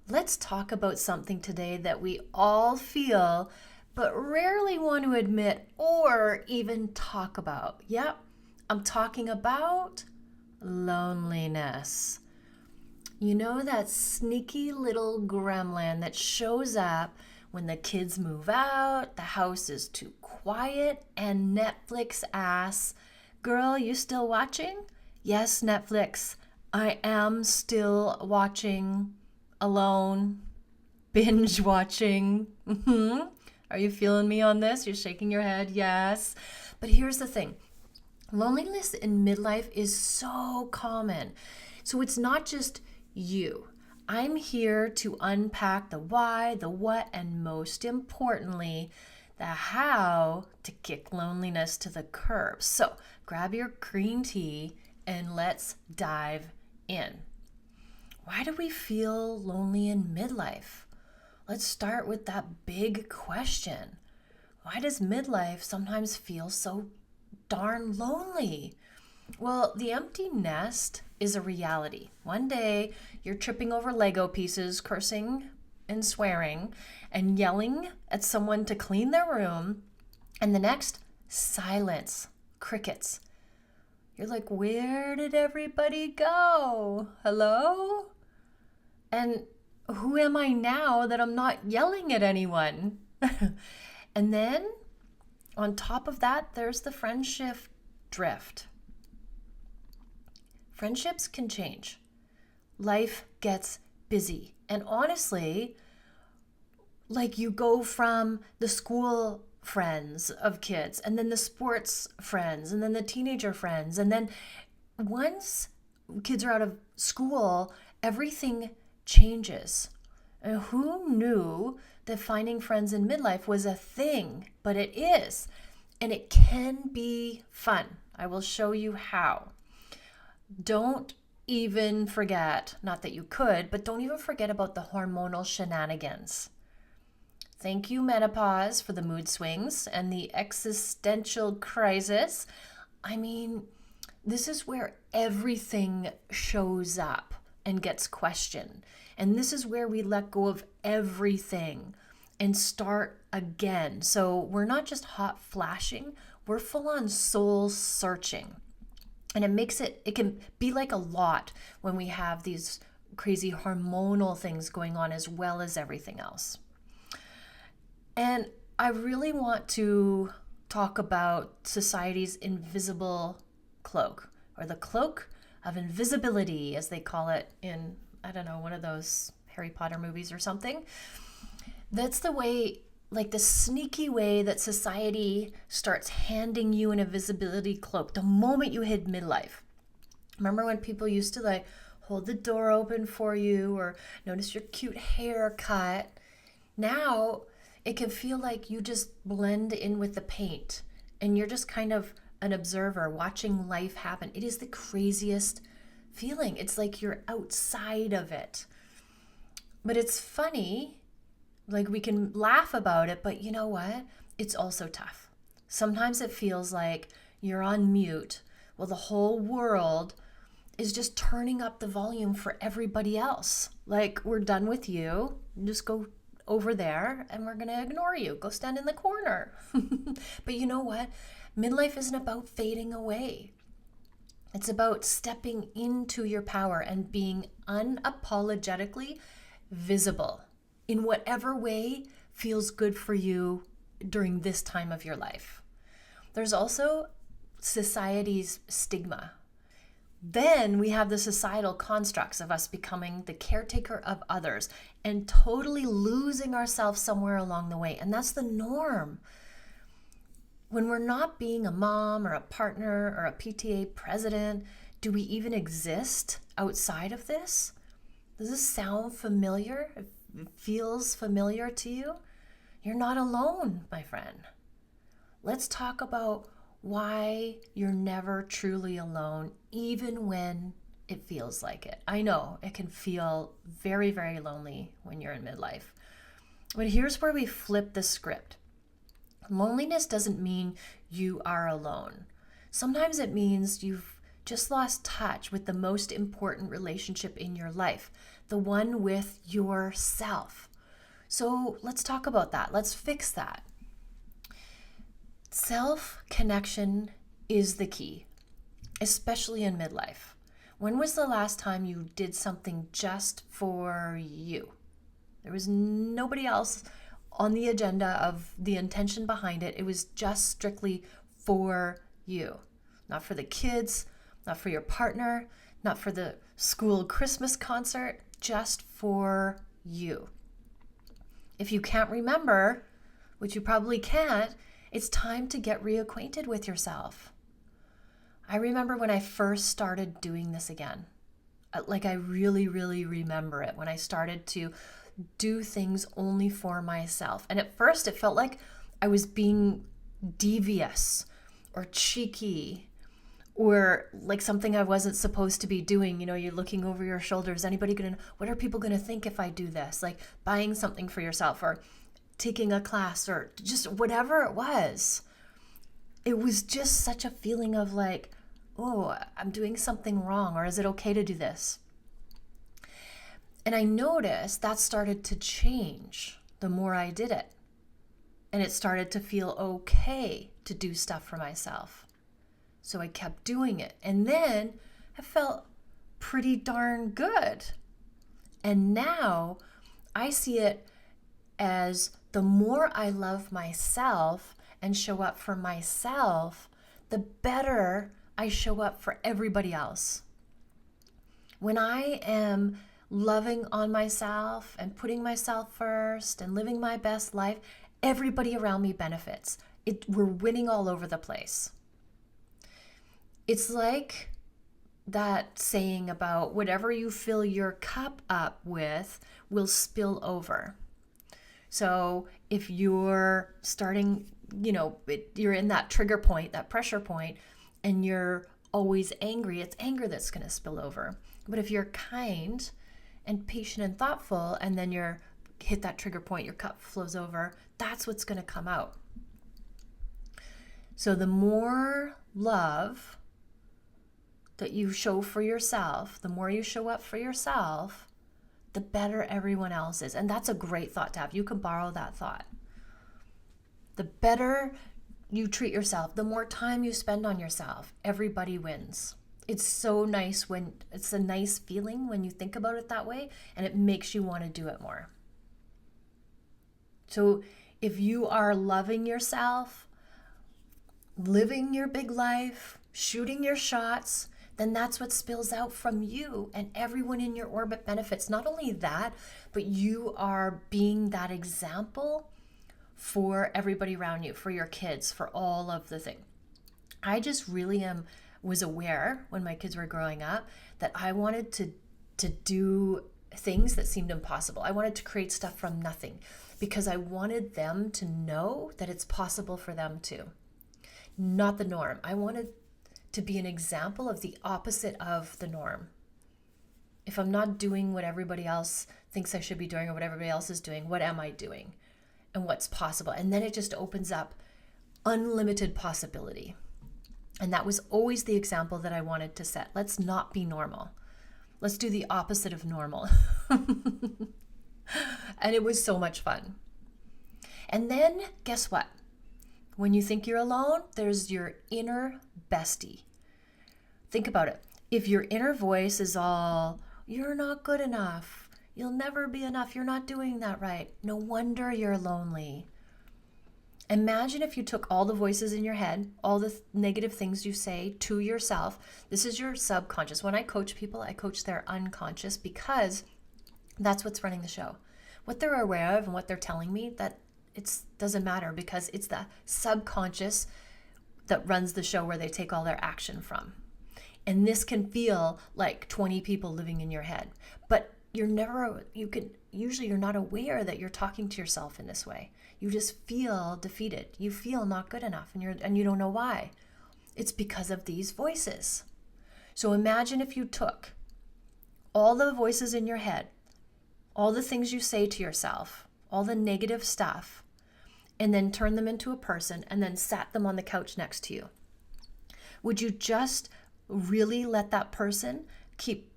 Let's talk about something today that we all feel but rarely want to admit or even talk about. Yep, I'm talking about loneliness. You know, that sneaky little gremlin that shows up when the kids move out, the house is too quiet, and Netflix asks, "Girl, you still watching?" Yes, Netflix, I am still watching alone, binge watching. Are you feeling me on this? You're shaking your head. Yes. But here's the thing, loneliness in midlife is so common. So it's not just you. I'm here to unpack the why, the what, and most importantly, the how to kick loneliness to the curb. So grab your green tea and let's dive in. Why do we feel lonely in midlife? Let's start with that big question. Why does midlife sometimes feel so darn lonely? Well, the empty nest is a reality. One day, you're tripping over Lego pieces, cursing and swearing, and yelling at someone to clean their room, and the next, silence, crickets. You're like, where did everybody go? Hello? And who am I now that I'm not yelling at anyone? And then, on top of that, there's the friendship drift. Friendships can change. Life gets busy. And honestly, like you go from the school friends of kids, and then the sports friends, and then the teenager friends. And then once kids are out of school, everything changes. And who knew that finding friends in midlife was a thing? But it is. And it can be fun. I will show you how. Don't even forget, not that you could, but don't even forget about the hormonal shenanigans. Thank you, menopause, for the mood swings and the existential crisis. I mean, this is where everything shows up and gets questioned. And this is where we let go of everything and start again. So we're not just hot flashing, we're full on soul searching. And it can be like a lot when we have these crazy hormonal things going on as well as everything else. And I really want to talk about society's invisible cloak, or the cloak of invisibility, as they call it in, I don't know, one of those Harry Potter movies or something. That's the way, like the sneaky way that society starts handing you an invisibility cloak the moment you hit midlife. Remember when people used to like hold the door open for you or notice your cute haircut? Now it can feel like you just blend in with the paint and you're just kind of an observer watching life happen. It is the craziest feeling. It's like you're outside of it. But it's funny, like we can laugh about it, but you know what? It's also tough. Sometimes it feels like you're on mute while the whole world is just turning up the volume for everybody else. Like, we're done with you. Just go over there and we're going to ignore you. Go stand in the corner. But you know what? Midlife isn't about fading away. It's about stepping into your power and being unapologetically visible in whatever way feels good for you during this time of your life. There's also society's stigma. Then we have the societal constructs of us becoming the caretaker of others and totally losing ourselves somewhere along the way. And that's the norm. When we're not being a mom or a partner or a PTA president, do we even exist outside of this? Does this sound familiar? It feels familiar to you? You're not alone, my friend. Let's talk about why you're never truly alone, even when it feels like it. I know it can feel very, very lonely when you're in midlife. But here's where we flip the script. Loneliness doesn't mean you are alone. Sometimes it means you've just lost touch with the most important relationship in your life, the one with yourself. So let's talk about that. Let's fix that. Self-connection is the key, especially in midlife. When was the last time you did something just for you? There was nobody else on the agenda of the intention behind it. It was just strictly for you. Not for the kids, not for your partner, not for the school Christmas concert, just for you. If you can't remember, which you probably can't, it's time to get reacquainted with yourself. I remember when I first started doing this again. Like I really, really remember it when I started to do things only for myself. And at first it felt like I was being devious or cheeky or like something I wasn't supposed to be doing. You know, you're looking over your shoulders. What are people gonna think if I do this? Like buying something for yourself or taking a class or just whatever it was. It was just such a feeling of like, oh, I'm doing something wrong, or is it okay to do this? And I noticed that started to change the more I did it. And it started to feel okay to do stuff for myself. So I kept doing it. And then I felt pretty darn good. And now I see it as the more I love myself and show up for myself, the better I show up for everybody else. When I am loving on myself and putting myself first and living my best life, everybody around me benefits. We're winning all over the place. It's like that saying about whatever you fill your cup up with will spill over. So if you're starting, you're in that trigger point, that pressure point, and you're always angry, it's anger that's going to spill over. But if you're kind and patient and thoughtful, and then you're hit that trigger point, your cup flows over, that's what's going to come out. So the more love that you show for yourself, the more you show up for yourself, the better everyone else is. And that's a great thought to have. You can borrow that thought. The better you treat yourself, the more time you spend on yourself, everybody wins. It's so nice it's a nice feeling when you think about it that way, and it makes you want to do it more. So if you are loving yourself, living your big life, shooting your shots, then that's what spills out from you, and everyone in your orbit benefits. Not only that, but you are being that example for everybody around you, for your kids, for all of the things. I just really was aware when my kids were growing up that I wanted to do things that seemed impossible. I wanted to create stuff from nothing because I wanted them to know that it's possible for them too. Not the norm. I wanted to be an example of the opposite of the norm. If I'm not doing what everybody else thinks I should be doing or what everybody else is doing, what am I doing? And what's possible? And then it just opens up unlimited possibility. And that was always the example that I wanted to set. Let's not be normal. Let's do the opposite of normal. And it was so much fun. And then guess what? When you think you're alone, there's your inner bestie. Think about it. If your inner voice is all, you're not good enough, you'll never be enough, you're not doing that right, no wonder you're lonely. Imagine if you took all the voices in your head, all the negative things you say to yourself. This is your subconscious. When I coach people, I coach their unconscious because that's what's running the show. What they're aware of and what they're telling me, that it doesn't matter because it's the subconscious that runs the show where they take all their action from. And this can feel like 20 people living in your head, but you're not aware that you're talking to yourself in this way. You just feel defeated. You feel not good enough and you don't know why. It's because of these voices. So imagine if you took all the voices in your head, all the things you say to yourself, all the negative stuff, and then turn them into a person and then sat them on the couch next to you. Would you just really let that person keep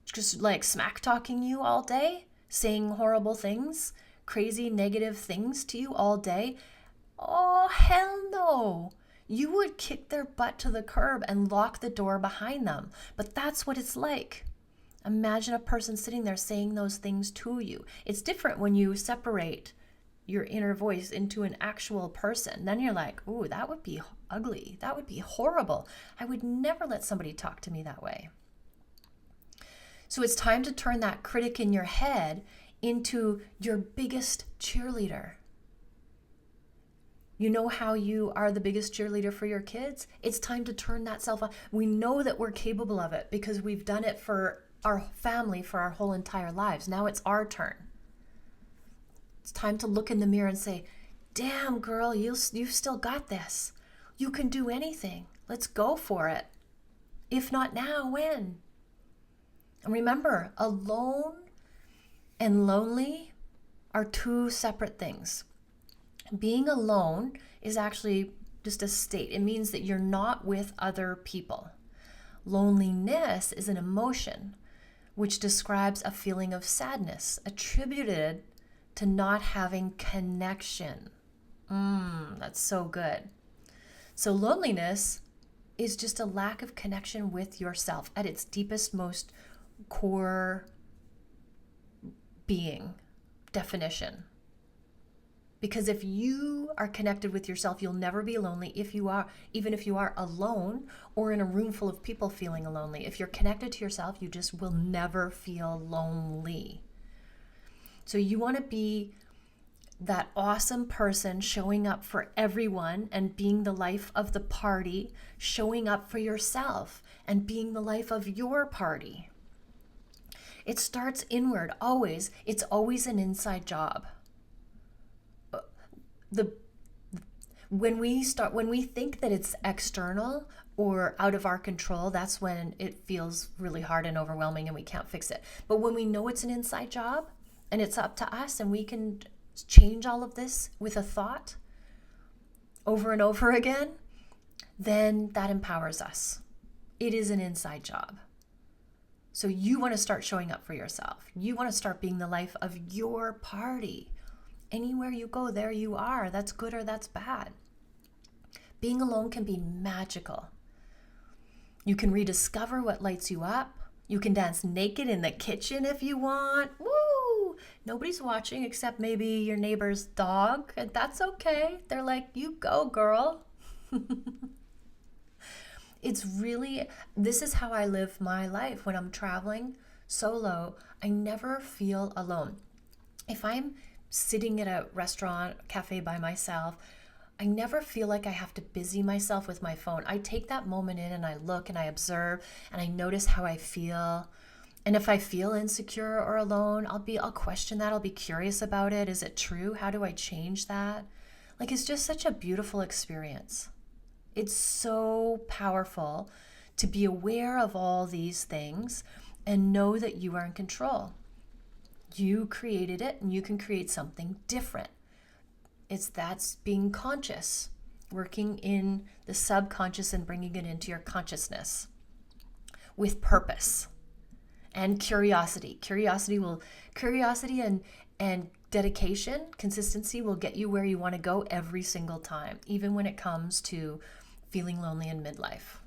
just like smack talking you all day, saying horrible things, crazy negative things to you all day, oh, hell no. You would kick their butt to the curb and lock the door behind them. But that's what it's like. Imagine a person sitting there saying those things to you. It's different when you separate your inner voice into an actual person. Then you're like, ooh, that would be ugly. That would be horrible. I would never let somebody talk to me that way. So it's time to turn that critic in your head into your biggest cheerleader. You know how you are the biggest cheerleader for your kids? It's time to turn that self on. We know that we're capable of it because we've done it for our family for our whole entire lives. Now it's our turn. It's time to look in the mirror and say, damn girl, you've still got this. You can do anything. Let's go for it. If not now, when? And remember, alone and lonely are two separate things. Being alone is actually just a state. It means that you're not with other people. Loneliness is an emotion which describes a feeling of sadness attributed to not having connection. That's so good. So loneliness is just a lack of connection with yourself at its deepest, most core being definition. Because if you are connected with yourself, you'll never be lonely even if you are alone or in a room full of people feeling lonely. If you're connected to yourself, you just will never feel lonely. So you want to be that awesome person showing up for everyone and being the life of the party, showing up for yourself and being the life of your party. It starts inward, always. It's always an inside job. When we think that it's external or out of our control, that's when it feels really hard and overwhelming and we can't fix it. But when we know it's an inside job and it's up to us and we can change all of this with a thought over and over again, then that empowers us. It is an inside job. So you want to start showing up for yourself. You want to start being the life of your party. Anywhere you go, there you are. That's good or that's bad. Being alone can be magical. You can rediscover what lights you up. You can dance naked in the kitchen if you want. Woo! Nobody's watching except maybe your neighbor's dog, and that's okay. They're like, you go, girl. This is how I live my life. When I'm traveling solo, I never feel alone. If I'm sitting at a restaurant, cafe by myself, I never feel like I have to busy myself with my phone. I take that moment in and I look and I observe and I notice how I feel. And if I feel insecure or alone, I'll question that. I'll be curious about it. Is it true? How do I change that? Like, it's just such a beautiful experience. It's so powerful to be aware of all these things and know that you are in control. You created it and you can create something different. That's being conscious, working in the subconscious and bringing it into your consciousness with purpose and curiosity. Curiosity and dedication, consistency will get you where you want to go every single time, even when it comes to feeling lonely in midlife.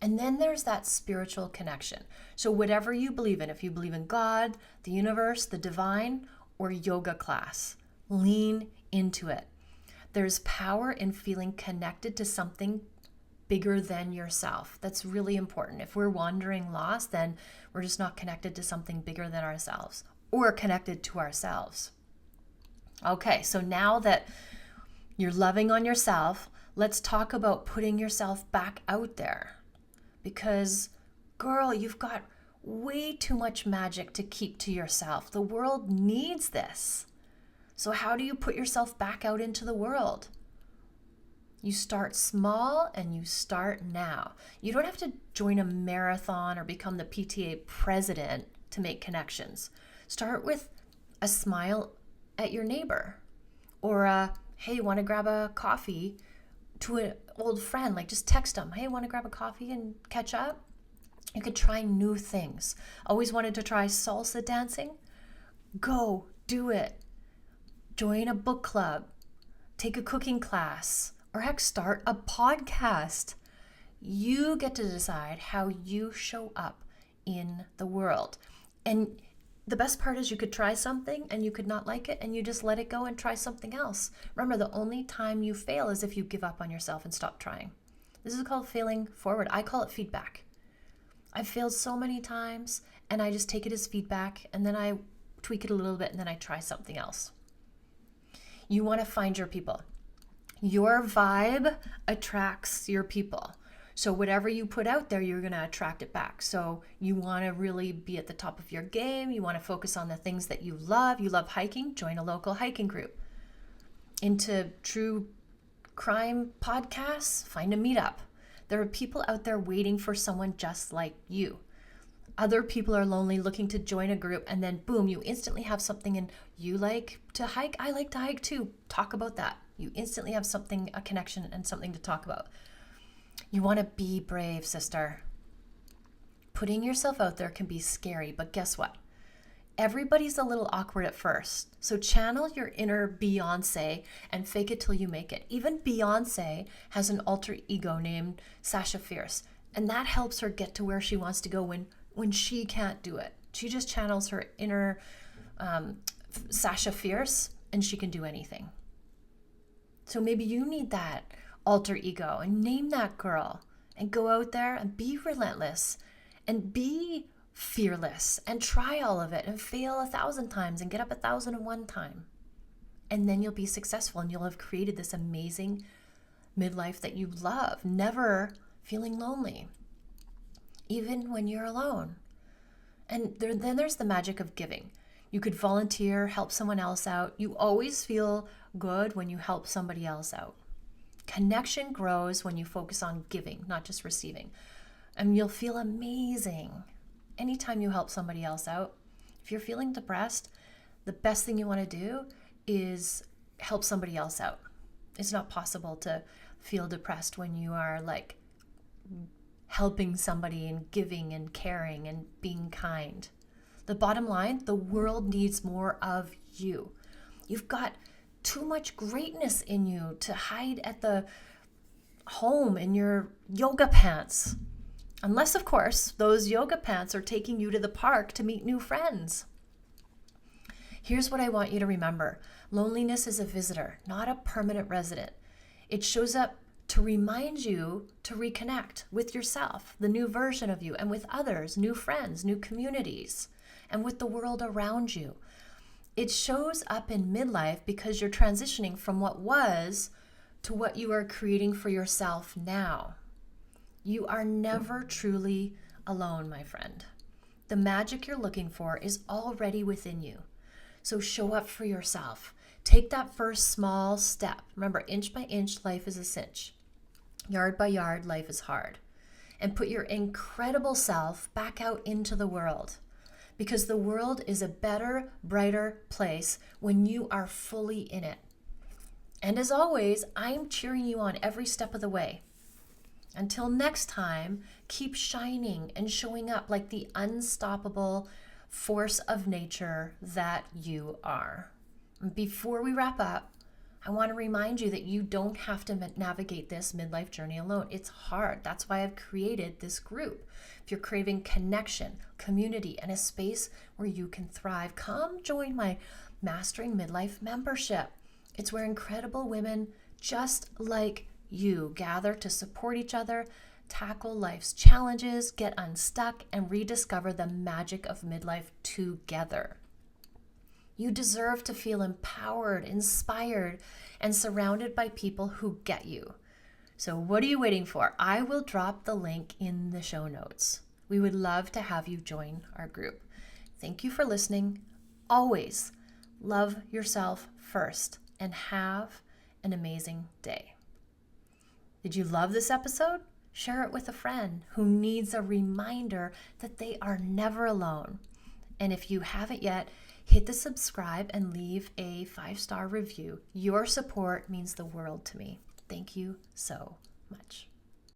And then there's that spiritual connection. So whatever you believe in, if you believe in God, the universe, the divine, or yoga class, lean into it. There's power in feeling connected to something bigger than yourself. That's really important. If we're wandering lost, then we're just not connected to something bigger than ourselves or connected to ourselves. Okay, so now that you're loving on yourself, let's talk about putting yourself back out there. Because, girl, you've got way too much magic to keep to yourself. The world needs this. So how do you put yourself back out into the world? You start small and you start now. You don't have to join a marathon or become the PTA president to make connections. Start with a smile at your neighbor or hey, want to grab a coffee to an old friend, like just text them, hey, want to grab a coffee and catch up? You could try new things. Always wanted to try salsa dancing? Go do it. Join a book club. Take a cooking class. Or heck, start a podcast. You get to decide how you show up in the world. And the best part is you could try something and you could not like it and you just let it go and try something else. Remember, the only time you fail is if you give up on yourself and stop trying. This is called failing forward. I call it feedback. I've failed so many times and I just take it as feedback and then I tweak it a little bit and then I try something else. You want to find your people. Your vibe attracts your people. So whatever you put out there, you're going to attract it back. So you want to really be at the top of your game. You want to focus on the things that you love. You love hiking? Join a local hiking group. Into true crime podcasts? Find a meetup. There are people out there waiting for someone just like you. Other people are lonely, looking to join a group, and then boom, you instantly have something. And you like to hike? I like to hike too. Talk about that. You instantly have something, a connection and something to talk about. You want to be brave, sister. Putting yourself out there can be scary, but guess what? Everybody's a little awkward at first. So channel your inner Beyonce and fake it till you make it. Even Beyonce has an alter ego named Sasha Fierce, and that helps her get to where she wants to go when she can't do it. She just channels her inner Sasha Fierce and she can do anything. So maybe you need that alter ego and name that girl and go out there and be relentless and be fearless and try all of it and fail 1,000 times and get up 1,001 time. And then you'll be successful and you'll have created this amazing midlife that you love, never feeling lonely, even when you're alone. And then there's the magic of giving. You could volunteer, help someone else out. You always feel good when you help somebody else out. Connection grows when you focus on giving, not just receiving. And you'll feel amazing anytime you help somebody else out. If you're feeling depressed, the best thing you want to do is help somebody else out. It's not possible to feel depressed when you are like helping somebody and giving and caring and being kind. The bottom line, the world needs more of you. You've got too much greatness in you to hide at the home in your yoga pants. Unless, of course, those yoga pants are taking you to the park to meet new friends. Here's what I want you to remember. Loneliness is a visitor, not a permanent resident. It shows up to remind you to reconnect with yourself, the new version of you, and with others, new friends, new communities, and with the world around you. It shows up in midlife because you're transitioning from what was to what you are creating for yourself now. You are never truly alone, my friend. The magic you're looking for is already within you. So show up for yourself. Take that first small step. Remember, inch by inch, life is a cinch. Yard by yard, life is hard. And put your incredible self back out into the world. Because the world is a better, brighter place when you are fully in it. And as always, I'm cheering you on every step of the way. Until next time, keep shining and showing up like the unstoppable force of nature that you are. Before we wrap up, I want to remind you that you don't have to navigate this midlife journey alone. It's hard. That's why I've created this group. If you're craving connection, community, and a space where you can thrive, come join my Mastering Midlife membership. It's where incredible women just like you gather to support each other, tackle life's challenges, get unstuck, and rediscover the magic of midlife together. You deserve to feel empowered, inspired, and surrounded by people who get you. So what are you waiting for? I will drop the link in the show notes. We would love to have you join our group. Thank you for listening. Always love yourself first and have an amazing day. Did you love this episode? Share it with a friend who needs a reminder that they are never alone. And if you haven't yet, hit the subscribe and leave a 5-star review. Your support means the world to me. Thank you so much.